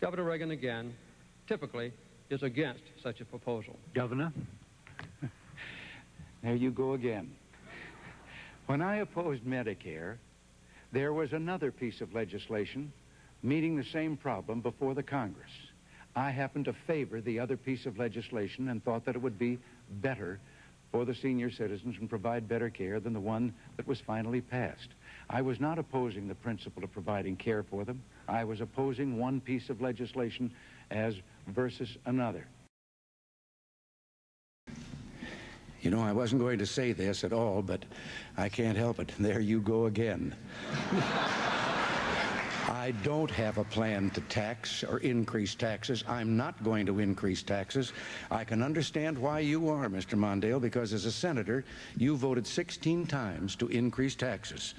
Governor Reagan, again, typically is against such a proposal. Governor? There you go again. When I opposed Medicare, there was another piece of legislation meeting the same problem before the Congress. I happened to favor the other piece of legislation and thought that it would be better for the senior citizens and provide better care than the one that was finally passed. I was not opposing the principle of providing care for them. I was opposing one piece of legislation as versus another. You know, I wasn't going to say this at all, but I can't help it. There you go again. I don't have a plan to tax or increase taxes. I'm not going to increase taxes. I can understand why you are, Mr. Mondale, because as a senator, you voted 16 times to increase taxes.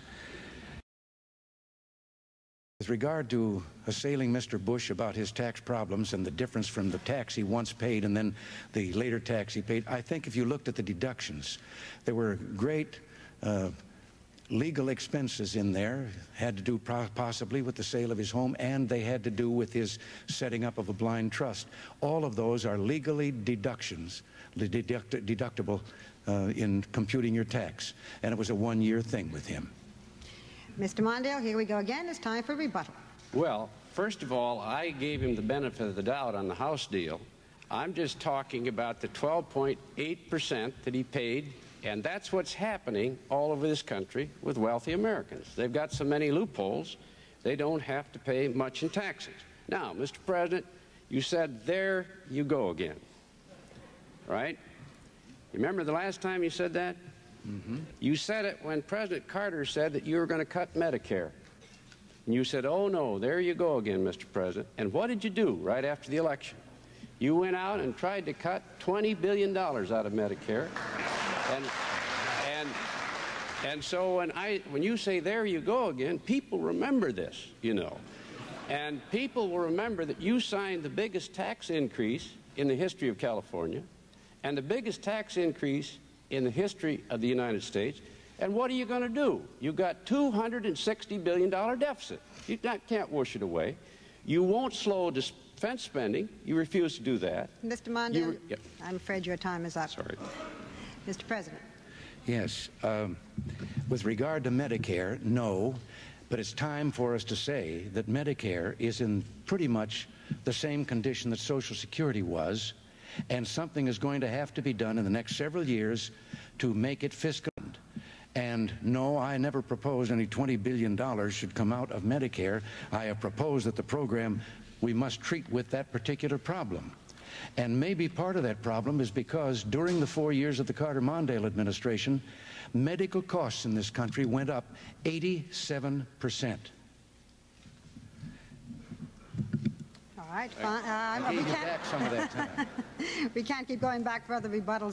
With regard to assailing Mr. Bush about his tax problems and the difference from the tax he once paid and then the later tax he paid, I think if you looked at the deductions, there were great legal expenses in there, had to do possibly with the sale of his home, and they had to do with his setting up of a blind trust. All of those are legally deductible in computing your tax, and it was a one-year thing with him. Mr. Mondale, here we go again. It's time for rebuttal. Well, first of all, I gave him the benefit of the doubt on the House deal. I'm just talking about the 12.8% that he paid, and that's what's happening all over this country with wealthy Americans. They've got so many loopholes, they don't have to pay much in taxes. Now, Mr. President, you said, there you go again, right? You remember the last time you said that? Mm-hmm. You said it when President Carter said that you were going to cut Medicare. And you said, oh, no, there you go again, Mr. President. And what did you do right after the election? You went out and tried to cut $20 billion out of Medicare. And so when you say, there you go again, people remember this, you know. And people will remember that you signed the biggest tax increase in the history of California and the biggest tax increase in the history of the United States. And what are you going to do? You've got $260 billion deficit. You can't wish it away. You won't slow defense spending. You refuse to do that. Mr. Mondale, I'm afraid your time is up. Sorry. Mr. President. Yes. With regard to Medicare, no. But it's time for us to say that Medicare is in pretty much the same condition that Social Security was, and something is going to have to be done in the next several years to make it fiscal. And no, I never proposed any $20 billion should come out of Medicare. I have proposed that the program we must treat with that particular problem. And maybe part of that problem is because during the 4 years of the Carter-Mondale administration, medical costs in this country went up 87%. All right, fine. I gave you back some of that time. We can't keep going back for other rebuttals.